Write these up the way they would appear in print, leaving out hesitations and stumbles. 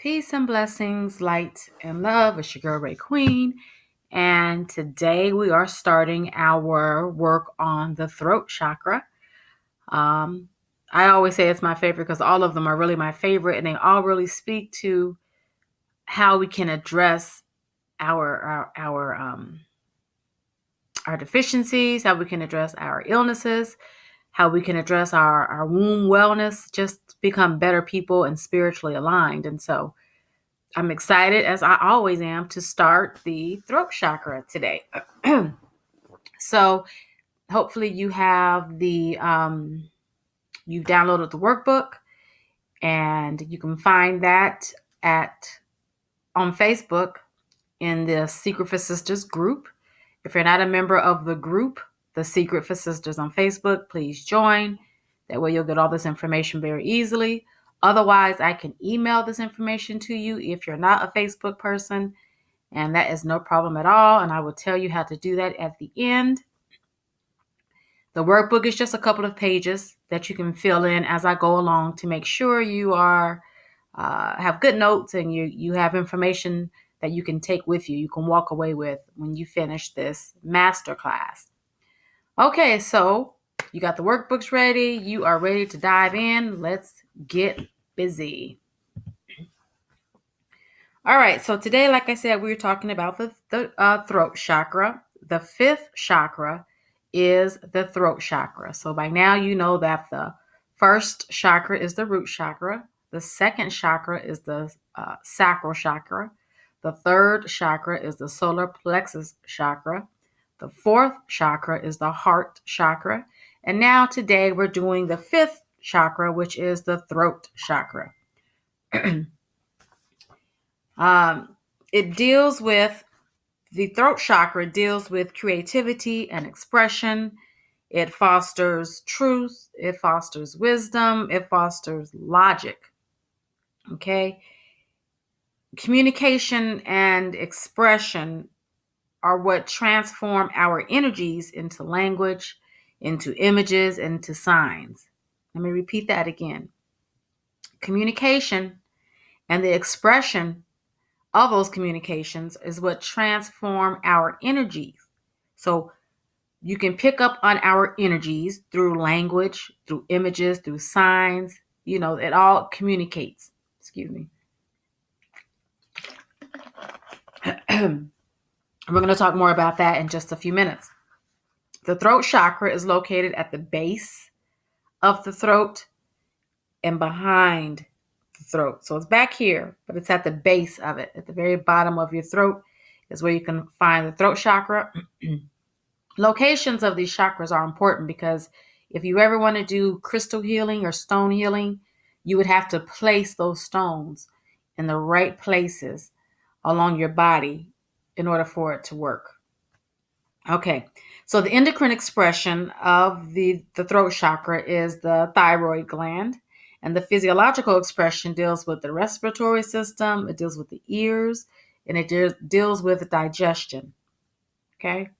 Peace and blessings, light and love. It's your girl, Raye Queen. And today we are starting our work on the throat chakra. I always say it's my favorite because all of them are really my favorite, and they all really speak to how we can address our deficiencies, how we can address our illnesses, how we can address our womb wellness, just become better people and spiritually aligned. And so I'm excited, as I always am, to start the throat chakra today. So hopefully you have you've downloaded the workbook, and you can find that on Facebook in the Secret for Sisters group. If you're not a member of the group, the Secret for Sisters on Facebook, please join. That way you'll get all this information very easily. Otherwise, I can email this information to you if you're not a Facebook person, and that is no problem at all. And I will tell you how to do that at the end. The workbook is just a couple of pages that you can fill in as I go along to make sure you have good notes and you have information that you can take with you, you can walk away with when you finish this masterclass. Okay, so you got the workbooks ready. You are ready to dive in. Let's get busy. All right, so today, like I said, we're talking about the throat chakra. The fifth chakra is the throat chakra. So by now you know that the first chakra is the root chakra. The second chakra is the sacral chakra. The third chakra is the solar plexus chakra. The fourth chakra is the heart chakra. And now today we're doing the fifth chakra, which is the throat chakra. The throat chakra deals with creativity and expression. It fosters truth. It fosters wisdom. It fosters logic. Okay. Communication and expression are what transform our energies into language, into images, into signs. Let me repeat that again. Communication and the expression of those communications is what transform our energies. So you can pick up on our energies through language, through images, through signs. You know, it all communicates. Excuse me. We're going to talk more about that in just a few minutes. The throat chakra is located at the base of the throat and behind the throat. So it's back here, but it's at the base of it. At the very bottom of your throat is where you can find the throat chakra. Locations of these chakras are important because if you ever want to do crystal healing or stone healing, you would have to place those stones in the right places along your body in order for it to work. Okay, so the endocrine expression of the throat chakra is the thyroid gland, and the physiological expression deals with the respiratory system, it deals with the ears, and it deals with digestion. Okay,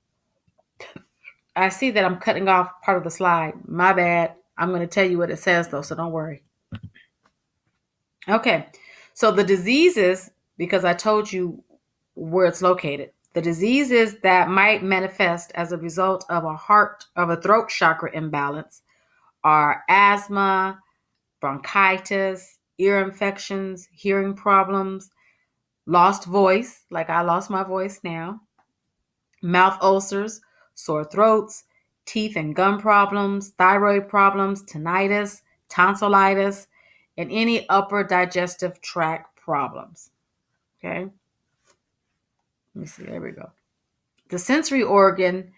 I see that I'm cutting off part of the slide. My bad. I'm going to tell you what it says, though, so don't worry. Okay, so the diseases, because I told you where it's located, the diseases that might manifest as a result of a throat chakra imbalance are asthma, bronchitis, ear infections, hearing problems, lost voice, like I lost my voice now, mouth ulcers, sore throats, teeth and gum problems, thyroid problems, tinnitus, tonsillitis, and any upper digestive tract problems. Okay. Let me see. There we go. The sensory organ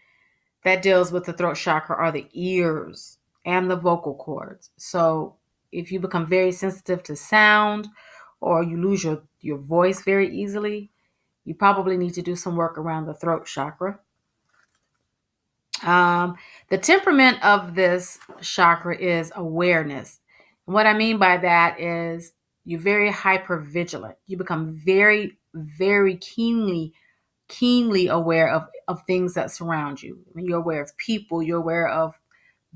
that deals with the throat chakra are the ears and the vocal cords. So if you become very sensitive to sound or you lose your voice very easily, you probably need to do some work around the throat chakra. The temperament of this chakra is awareness. And what I mean by that is you're very hypervigilant. You become very, very keenly aware of things that surround you. I mean, you're aware of people. You're aware of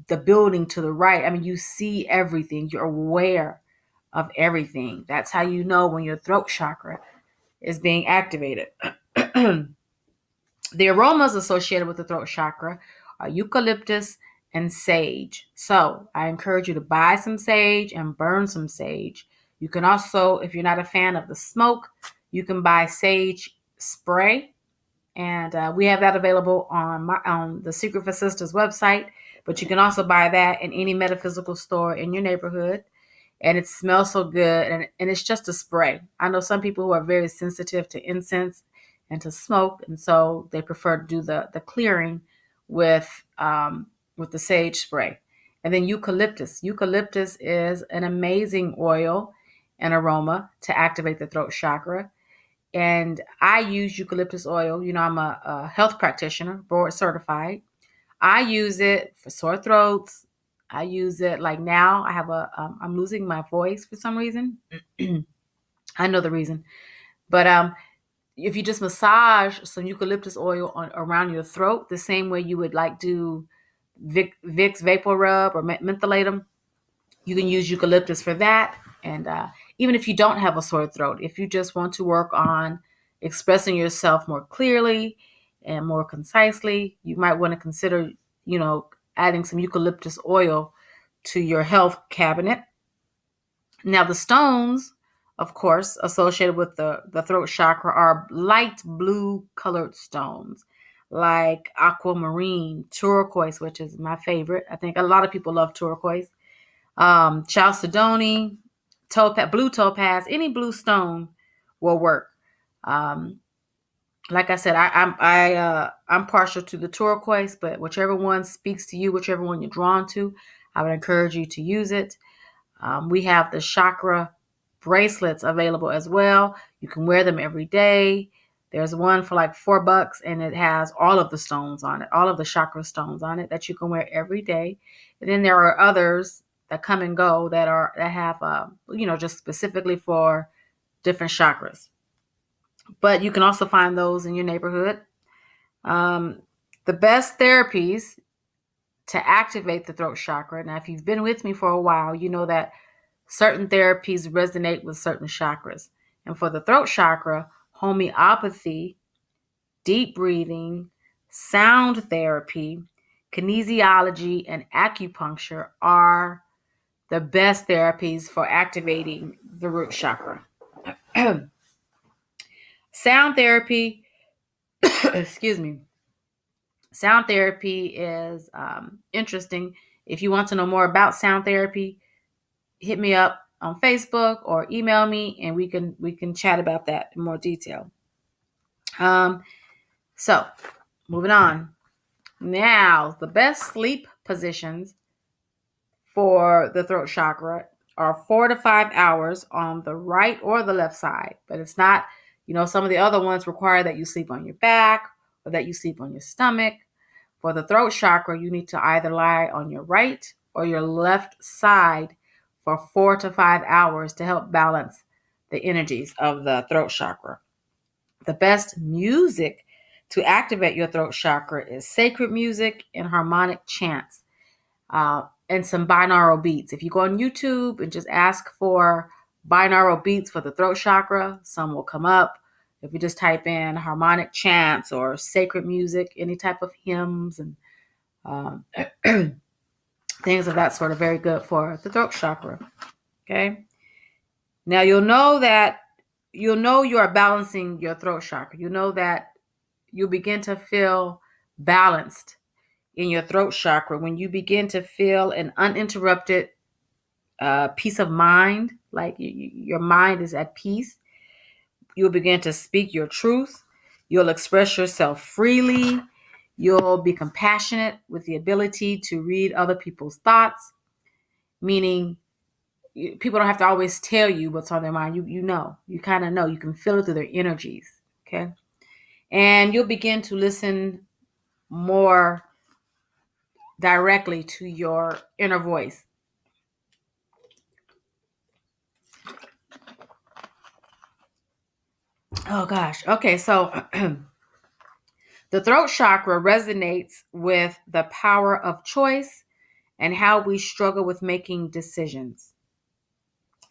the building to the right. I mean, you see everything. You're aware of everything. That's how you know when your throat chakra is being activated. The aromas associated with the throat chakra are eucalyptus and sage. So I encourage you to buy some sage and burn some sage. You can also, if you're not a fan of the smoke, you can buy sage spray. And we have that available on the Secret for Sistahs website. But you can also buy that in any metaphysical store in your neighborhood. And it smells so good. And it's just a spray. I know some people who are very sensitive to incense and to smoke. And so they prefer to do the clearing with the sage spray. And then eucalyptus. Eucalyptus is an amazing oil and aroma to activate the throat chakra. And I use eucalyptus oil. You know, I'm a health practitioner, board certified. I use it for sore throats. I use it like now. I'm losing my voice for some reason. I know the reason, but if you just massage some eucalyptus oil around your throat, the same way you would like do Vicks Vapor Rub or Mentholatum, you can use eucalyptus for that. And even if you don't have a sore throat, if you just want to work on expressing yourself more clearly and more concisely, you might want to consider, adding some eucalyptus oil to your health cabinet. Now, the stones, of course, associated with the throat chakra are light blue colored stones like aquamarine, turquoise, which is my favorite. I think a lot of people love turquoise. Chalcedony, topaz, blue topaz, any blue stone will work. Like I said, I'm partial to the turquoise, but whichever one speaks to you, whichever one you're drawn to, I would encourage you to use it. We have the chakra bracelets available as well. You can wear them every day. There's one for like $4 and it has all of the stones on it, all of the chakra stones on it that you can wear every day. And then there are others that come and go that have just specifically for different chakras. But you can also find those in your neighborhood. The best therapies to activate the throat chakra. Now, if you've been with me for a while, you know that certain therapies resonate with certain chakras. And for the throat chakra, homeopathy, deep breathing, sound therapy, kinesiology, and acupuncture are the best therapies for activating the root chakra. Sound therapy, excuse me. Sound therapy is interesting. If you want to know more about sound therapy, hit me up on Facebook or email me, and we can chat about that in more detail. So moving on. Now, the best sleep positions for the throat chakra are 4 to 5 hours on the right or the left side. But it's not, some of the other ones require that you sleep on your back or that you sleep on your stomach. For the throat chakra, you need to either lie on your right or your left side for 4 to 5 hours to help balance the energies of the throat chakra. The best music to activate your throat chakra is sacred music and harmonic chants. And some binaural beats. If you go on YouTube and just ask for binaural beats for the throat chakra, some will come up. If you just type in harmonic chants or sacred music, any type of hymns and things of that sort are very good for the throat chakra. Okay. Now you'll know you are balancing your throat chakra. You know that you'll begin to feel balanced in your throat chakra when you begin to feel an uninterrupted peace of mind, like your mind is at peace. You'll begin to speak your truth. You'll express yourself freely. You'll be compassionate with the ability to read other people's thoughts, meaning people don't have to always tell you what's on their mind. You kind of know. You can feel it through their energies, okay? And you'll begin to listen more directly to your inner voice. Oh gosh. Okay, so the throat chakra resonates with the power of choice and how we struggle with making decisions.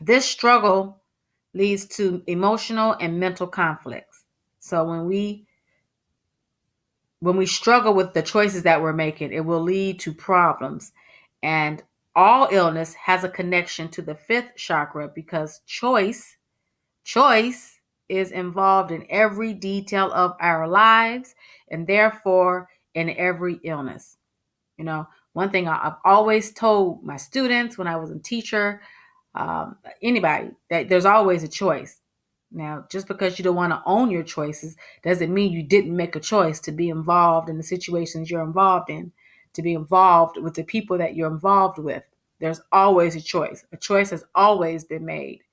This struggle leads to emotional and mental conflicts. So when we struggle with the choices that we're making, it will lead to problems. And all illness has a connection to the fifth chakra because choice is involved in every detail of our lives and therefore in every illness. You know, one thing I've always told my students when I was a teacher, anybody, that there's always a choice. Now, just because you don't want to own your choices doesn't mean you didn't make a choice to be involved in the situations you're involved in, to be involved with the people that you're involved with. There's always a choice. A choice has always been made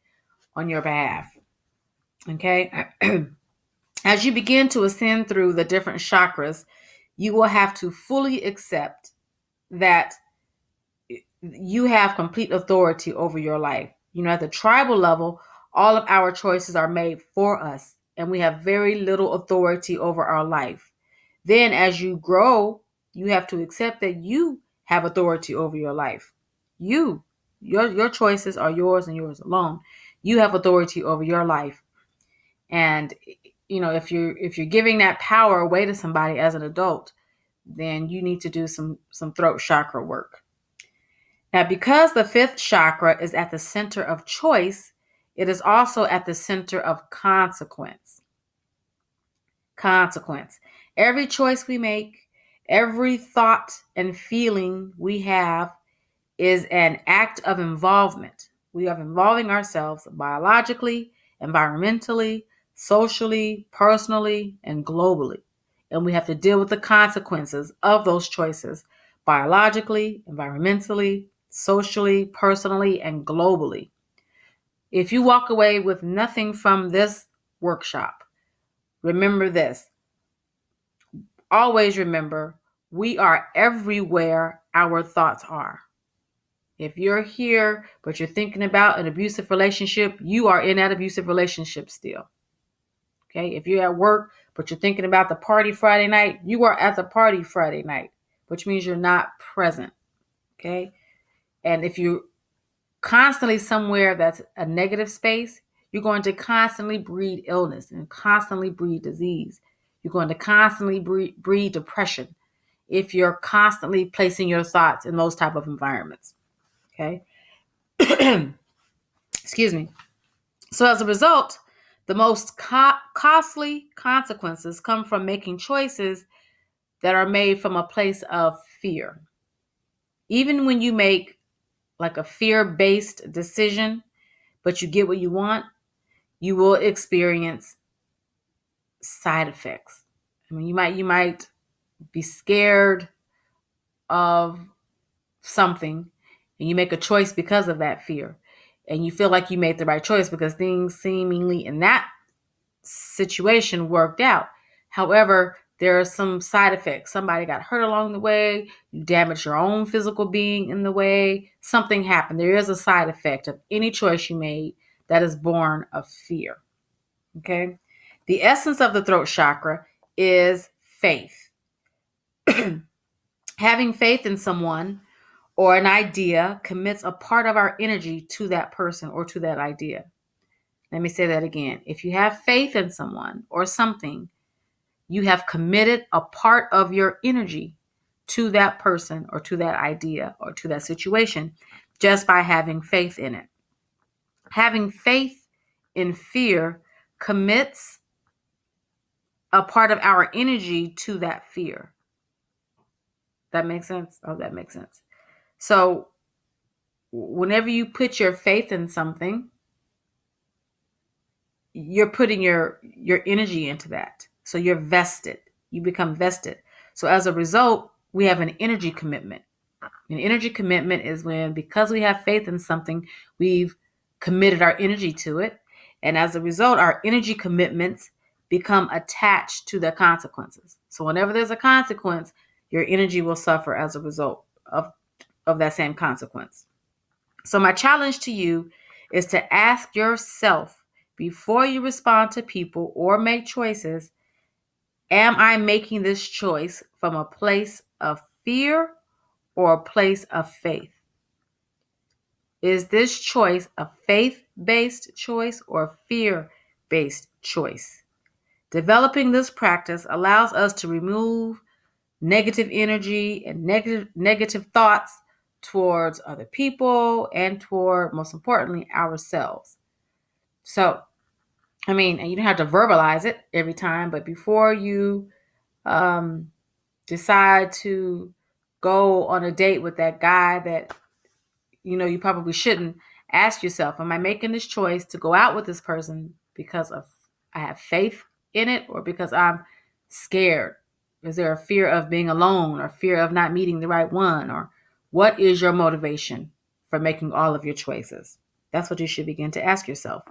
on your behalf. Okay? As you begin to ascend through the different chakras, you will have to fully accept that you have complete authority over your life. You know, at the tribal level, all of our choices are made for us, and we have very little authority over our life. Then, as you grow, you have to accept that you have authority over your life. Your choices are yours and yours alone. You have authority over your life, and you know, if you're giving that power away to somebody as an adult, then you need to do some throat chakra work. Now, because the fifth chakra is at the center of choice, it is also at the center of consequence. Consequence. Every choice we make, every thought and feeling we have is an act of involvement. We are involving ourselves biologically, environmentally, socially, personally, and globally. And we have to deal with the consequences of those choices biologically, environmentally, socially, personally, and globally. If you walk away with nothing from this workshop, remember this. Always remember, we are everywhere our thoughts are. If you're here, but you're thinking about an abusive relationship, you are in that abusive relationship still. Okay. If you're at work, but you're thinking about the party Friday night, you are at the party Friday night, which means you're not present. Okay. And if you're constantly somewhere that's a negative space, you're going to constantly breed illness and constantly breed disease. You're going to constantly breed depression if you're constantly placing your thoughts in those type of environments. Okay. Excuse me. So as a result, the most costly consequences come from making choices that are made from a place of fear. Even when you make like a fear-based decision, but you get what you want, you will experience side effects. I mean, you might be scared of something and you make a choice because of that fear. And you feel like you made the right choice because things seemingly in that situation worked out. However, there are some side effects. Somebody got hurt along the way. You damaged your own physical being in the way. Something happened. There is a side effect of any choice you made that is born of fear. Okay. The essence of the throat chakra is faith. Having faith in someone or an idea commits a part of our energy to that person or to that idea. Let me say that again. If you have faith in someone or something, you have committed a part of your energy to that person or to that idea or to that situation just by having faith in it. Having faith in fear commits a part of our energy to that fear. That makes sense? Oh, that makes sense. So whenever you put your faith in something, you're putting your energy into that. So you're vested. You become vested. So as a result, we have an energy commitment. An energy commitment is when, because we have faith in something, we've committed our energy to it. And as a result, our energy commitments become attached to the consequences. So whenever there's a consequence, your energy will suffer as a result of that same consequence. So my challenge to you is to ask yourself before you respond to people or make choices, am I making this choice from a place of fear or a place of faith? Is this choice a faith-based choice or a fear-based choice? Developing this practice allows us to remove negative energy and negative thoughts towards other people and toward, most importantly, ourselves. So, I mean, you don't have to verbalize it every time, but before you decide to go on a date with that guy that you probably shouldn't, ask yourself, am I making this choice to go out with this person because of I have faith in it, or because I'm scared? Is there a fear of being alone, or fear of not meeting the right one? Or what is your motivation for making all of your choices? That's what you should begin to ask yourself.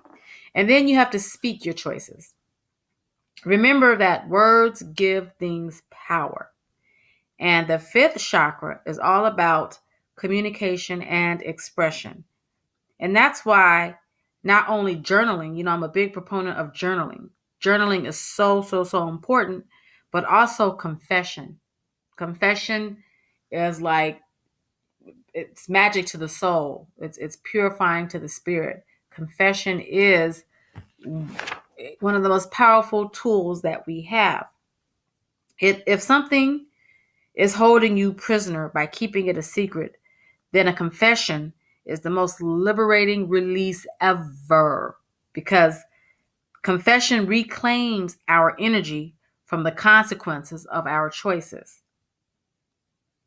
And then you have to speak your choices. Remember that words give things power. And the fifth chakra is all about communication and expression. And that's why not only journaling, I'm a big proponent of journaling. Journaling is so, so, so important, but also confession. Confession is like, it's magic to the soul. It's purifying to the spirit. Confession is one of the most powerful tools that we have. If something is holding you prisoner by keeping it a secret, then a confession is the most liberating release ever, because confession reclaims our energy from the consequences of our choices.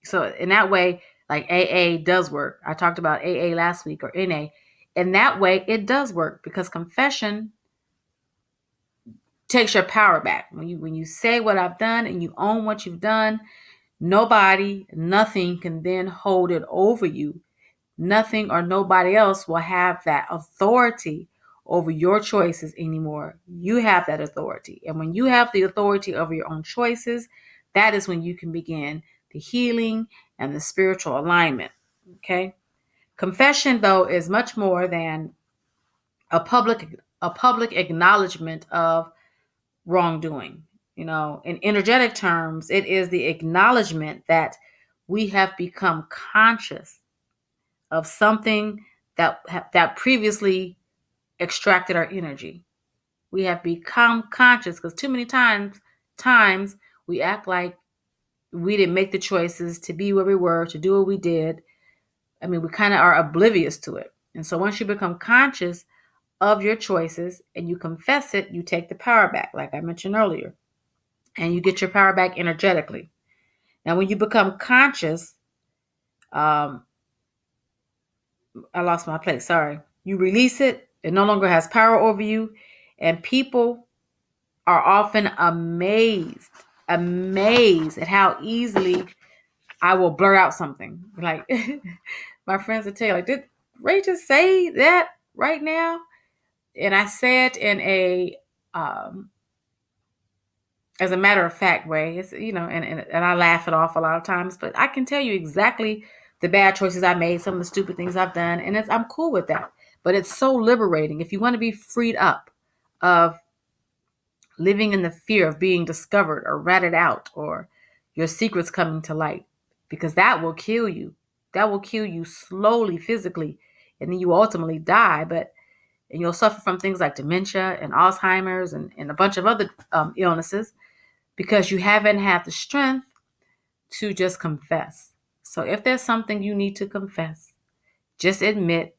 So in that way, like AA does work. I talked about AA last week, or NA. In that way, it does work, because confession takes your power back. When you say what I've done and you own what you've done, nobody, nothing can then hold it over you. Nothing or nobody else will have that authority over your choices anymore. You have that authority. And when you have the authority over your own choices, that is when you can begin the healing and the spiritual alignment. Okay? Confession, though, is much more than a public acknowledgement of wrongdoing. In energetic terms, it is the acknowledgement that we have become conscious of something that previously extracted our energy. We have become conscious, because too many times we act like we didn't make the choices to be where we were, to do what we did. I mean, we kind of are oblivious to it. And so once you become conscious of your choices and you confess it, you take the power back, like I mentioned earlier, and you get your power back energetically. Now, when you become conscious, I lost my place. Sorry. You release it. It no longer has power over you. And people are often amazed at how easily I will blurt out something. Like my friends will tell you, like, did Ray just say that right now? And I say it in a, as a matter of fact way. It's, and I laugh it off a lot of times, but I can tell you exactly the bad choices I made, some of the stupid things I've done, and I'm cool with that. But it's so liberating if you want to be freed up of living in the fear of being discovered or ratted out, or your secrets coming to light, because that will kill you. That will kill you slowly, physically, and then you ultimately die. And you'll suffer from things like dementia and Alzheimer's and a bunch of other illnesses, because you haven't had the strength to just confess. So if there's something you need to confess, just admit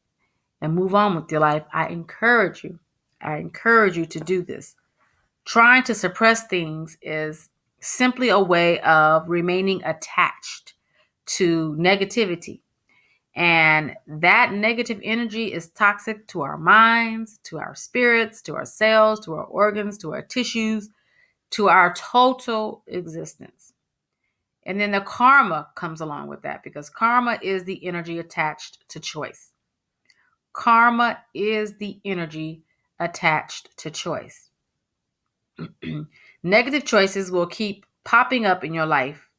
and move on with your life. I encourage you to do this. Trying to suppress things is simply a way of remaining attached to negativity. And that negative energy is toxic to our minds, to our spirits, to our cells, to our organs, to our tissues, to our total existence. And then the karma comes along with that, because karma is the energy attached to choice. Karma is the energy attached to choice. Negative choices will keep popping up in your life.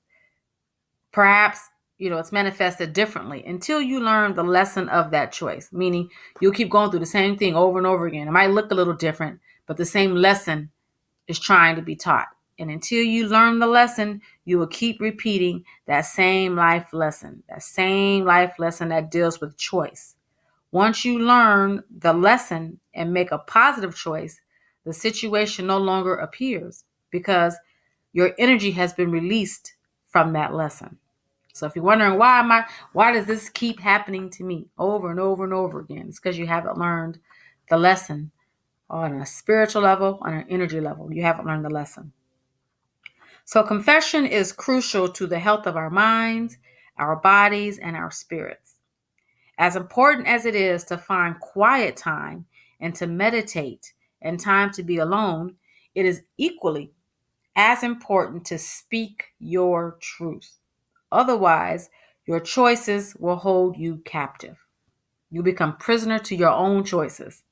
Perhaps, it's manifested differently until you learn the lesson of that choice, meaning you'll keep going through the same thing over and over again. It might look a little different, but the same lesson is trying to be taught. And until you learn the lesson, you will keep repeating that same life lesson that deals with choice. Once you learn the lesson and make a positive choice, the situation no longer appears because your energy has been released from that lesson. So if you're wondering why does this keep happening to me over and over and over again? It's because you haven't learned the lesson on a spiritual level, on an energy level. You haven't learned the lesson. So confession is crucial to the health of our minds, our bodies, and our spirits. As important as it is to find quiet time and to meditate and time to be alone, it is equally as important to speak your truth. Otherwise, your choices will hold you captive. You become prisoner to your own choices.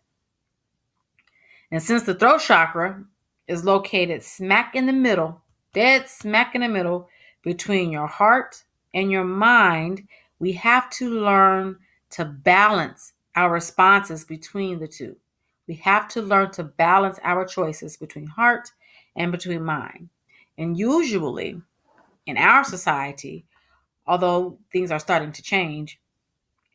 And since the throat chakra is located smack in the middle, dead smack in the middle between your heart and your mind, we have to learn to balance our responses between the two. We have to learn to balance our choices between heart and between mind. And usually in our society, although things are starting to change,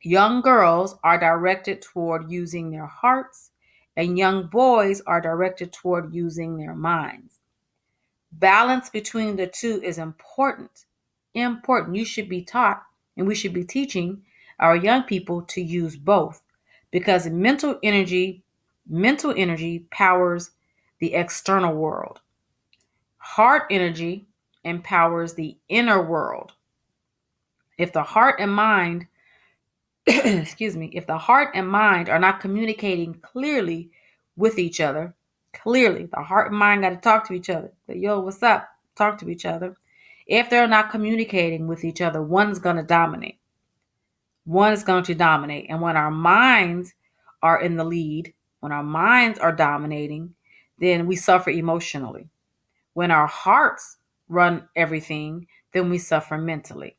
young girls are directed toward using their hearts, and young boys are directed toward using their minds. Balance between the two is important. Important. You should be taught, and we should be teaching our young people to use both because mental energy powers the external world. Heart energy empowers the inner world. If the heart and mind if the heart and mind are not communicating clearly with each other, clearly, the heart and mind got to talk to each other. Yo, what's up? Talk to each other. If they're not communicating with each other, one's going to dominate. One is going to dominate. And when our minds are in the lead, when our minds are dominating, then we suffer emotionally. When our hearts run everything, then we suffer mentally.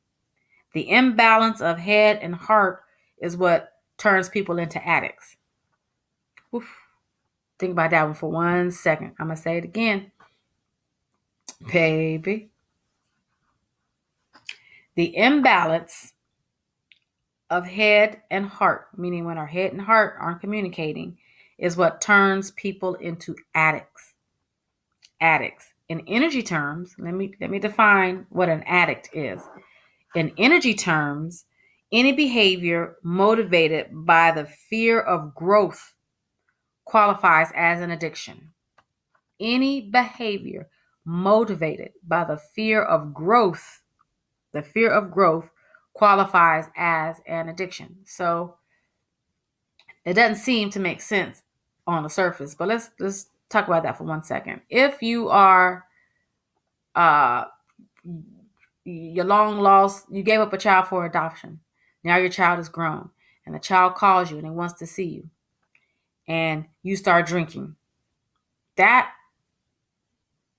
The imbalance of head and heart is what turns people into addicts. Oof. Think about that one for 1 second. I'm going to say it again. Baby. The imbalance of head and heart, meaning when our head and heart aren't communicating, is what turns people into addicts. Addicts. In energy terms, let me define what an addict is. In energy terms, any behavior motivated by the fear of growth qualifies as an addiction. Any behavior motivated by the fear of growth qualifies as an addiction. So it doesn't seem to make sense on the surface, but let's talk about that for 1 second. If you are you long lost, you gave up a child for adoption. Now your child is grown and the child calls you and he wants to see you and you start drinking. That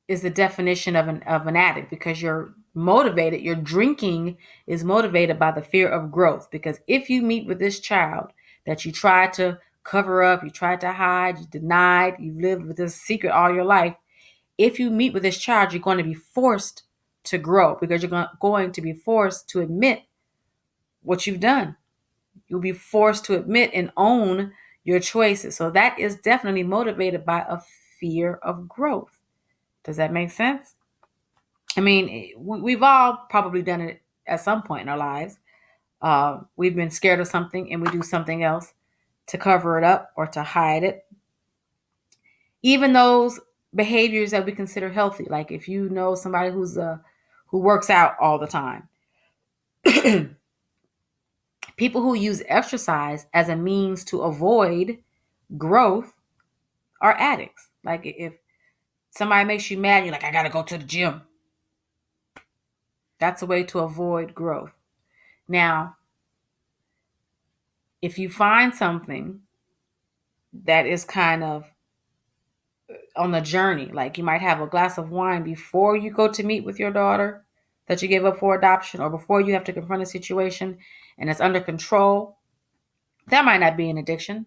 is the definition of an addict because you're motivated. Your drinking is motivated by the fear of growth. Because if you meet with this child that you tried to cover up, you tried to hide, you denied, you've lived with this secret all your life. If you meet with this child, you're going to be forced to grow because you're going to be forced to admit what you've done. You'll be forced to admit and own your choices. So that is definitely motivated by a fear of growth. Does that make sense? I mean, we've all probably done it at some point in our lives. We've been scared of something and we do something else to cover it up or to hide it. Even those behaviors that we consider healthy, like if you know somebody who works out all the time, people who use exercise as a means to avoid growth are addicts. Like if somebody makes you mad, you're like, I gotta go to the gym. That's a way to avoid growth. Now, if you find something that is kind of on the journey, like you might have a glass of wine before you go to meet with your daughter that you gave up for adoption, or before you have to confront a situation and it's under control, that might not be an addiction.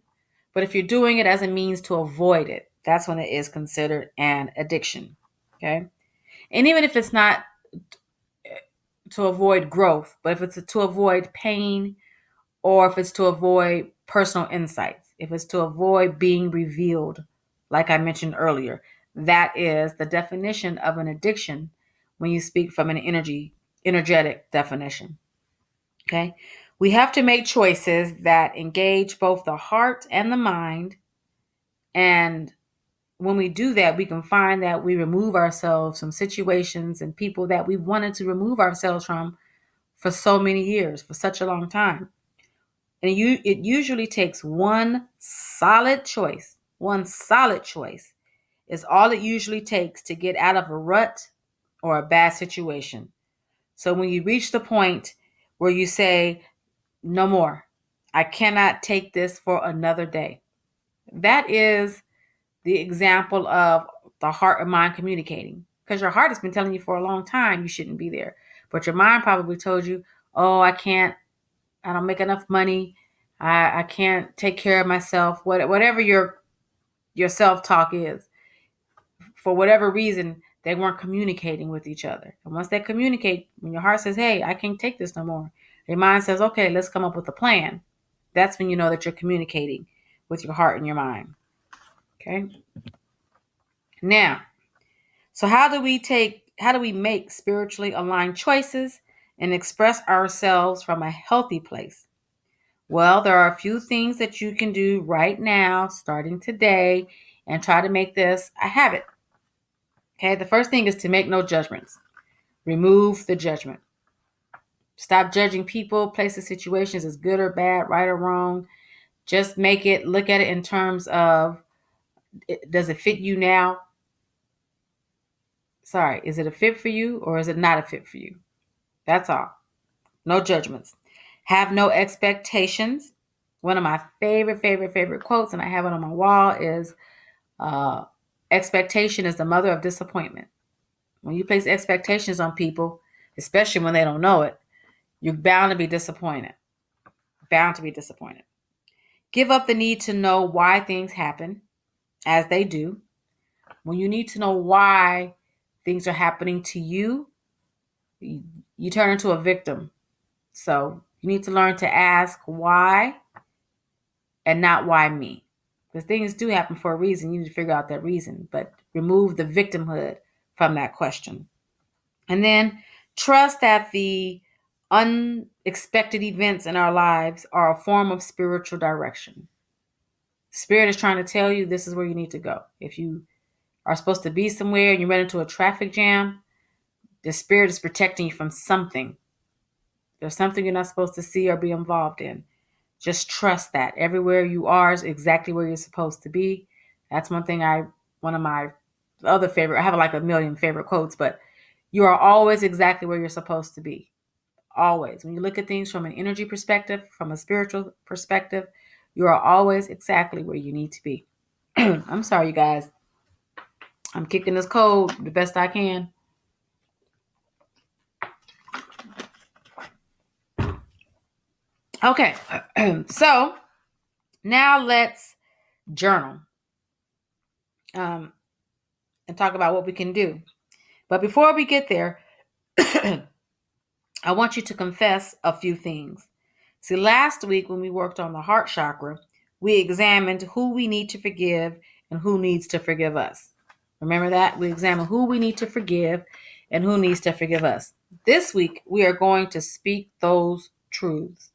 But if you're doing it as a means to avoid it, that's when it is considered an addiction. Okay. And even if it's not to avoid growth, but if it's to avoid pain or if it's to avoid personal insights, if it's to avoid being revealed, like I mentioned earlier. That is the definition of an addiction when you speak from an energetic definition. Okay. We have to make choices that engage both the heart and the mind. And when we do that, we can find that we remove ourselves from situations and people that we wanted to remove ourselves from for so many years, for such a long time. And it usually takes one solid choice. One solid choice is all it usually takes to get out of a rut or a bad situation. So when you reach the point where you say, no more, I cannot take this for another day. That is the example of the heart and mind communicating. Because your heart has been telling you for a long time you shouldn't be there. But your mind probably told you, oh, I don't make enough money. I can't take care of myself. Whatever your self-talk is. For whatever reason, they weren't communicating with each other. And once they communicate, when your heart says, hey, I can't take this no more, your mind says, okay, let's come up with a plan. That's when you know that you're communicating with your heart and your mind. Okay. Now, so how do we make spiritually aligned choices and express ourselves from a healthy place? Well, there are a few things that you can do right now, starting today, and try to make this a habit. Okay, the first thing is to make no judgments. Remove the judgment. Stop judging people, places, situations as good or bad, right or wrong. Just look at it in terms of, does it fit you now? Sorry, is it a fit for you or is it not a fit for you? That's all. No judgments. Have no expectations. One of my favorite quotes, and I have it on my wall, is expectation is the mother of disappointment. When you place expectations on people, especially when they don't know it, you're bound to be disappointed. Bound to be disappointed. Give up the need to know why things happen as they do. When you need to know why things are happening to you, you turn into a victim. So you need to learn to ask why and not why me. Because things do happen for a reason. You need to figure out that reason, but remove the victimhood from that question. And then trust that the unexpected events in our lives are a form of spiritual direction. Spirit is trying to tell you this is where you need to go. If you are supposed to be somewhere and you run into a traffic jam, the spirit is protecting you from something. There's something you're not supposed to see or be involved in. Just trust that everywhere you are is exactly where you're supposed to be. That's one of my other favorite, I have like a million favorite quotes, but you are always exactly where you're supposed to be. Always. When you look at things from an energy perspective, from a spiritual perspective, you are always exactly where you need to be. I'm sorry, you guys. I'm kicking this cold the best I can. Okay. So now let's journal and talk about what we can do. But before we get there, I want you to confess a few things. See, last week when we worked on the heart chakra, we examined who we need to forgive and who needs to forgive us. Remember that? We examined who we need to forgive and who needs to forgive us. This week, we are going to speak those truths.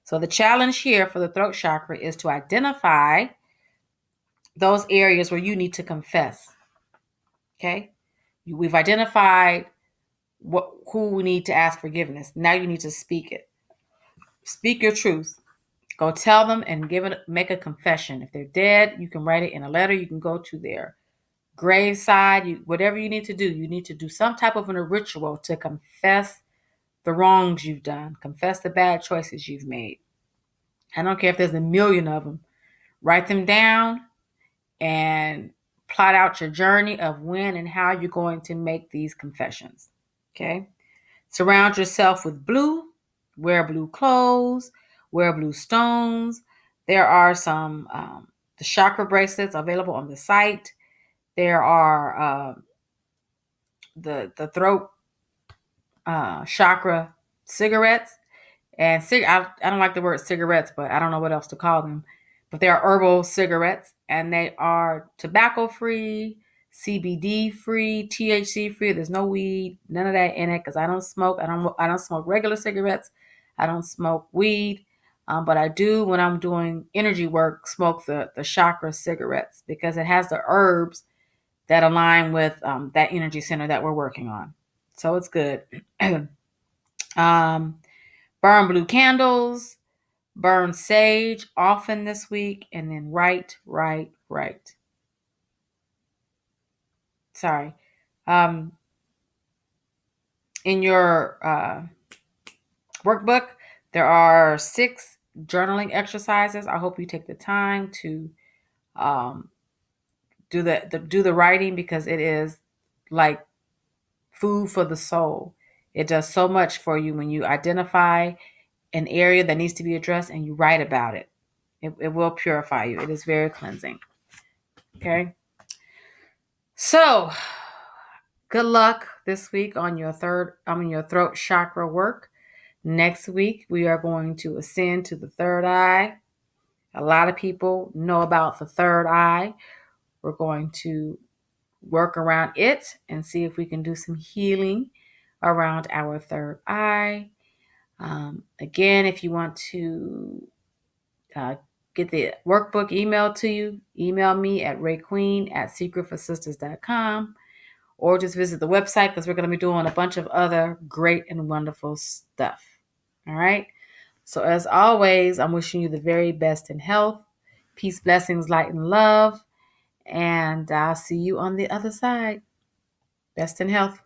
So the challenge here for the throat chakra is to identify those areas where you need to confess. Okay? We've identified who we need to ask forgiveness. Now you need to speak it. Speak your truth. Go tell them and make a confession. If they're dead, you can write it in a letter. You can go to their graveside. Whatever you need to do some type of a ritual to confess the wrongs you've done, confess the bad choices you've made. I don't care if there's a million of them. Write them down and plot out your journey of when and how you're going to make these confessions. Okay? Surround yourself with blue. Wear blue clothes. Wear blue stones. There are some the chakra bracelets available on the site. There are the throat chakra cigarettes. And I don't like the word cigarettes, but I don't know what else to call them. But they are herbal cigarettes, and they are tobacco free, CBD free, THC free. There's no weed, none of that in it, because I don't smoke. I don't smoke regular cigarettes. I don't smoke weed. But I do, when I'm doing energy work, smoke the Chakra cigarettes, because it has the herbs that align with that energy center that we're working on. So it's good. Burn blue candles, burn sage often this week, and then write. Sorry. In your workbook, there are 6 journaling exercises. I hope you take the time to do the writing, because it is like food for the soul. It does so much for you when you identify an area that needs to be addressed and you write about it. It will purify you. It is very cleansing. Okay. So good luck this week on your throat chakra work. Next week, we are going to ascend to the third eye. A lot of people know about the third eye. We're going to work around it and see if we can do some healing around our third eye. Again, if you want to get the workbook emailed to you, email me at rayqueen@secretforsistahs.com, or just visit the website, because we're going to be doing a bunch of other great and wonderful stuff. All right. So as always, I'm wishing you the very best in health, peace, blessings, light, and love. And I'll see you on the other side. Best in health.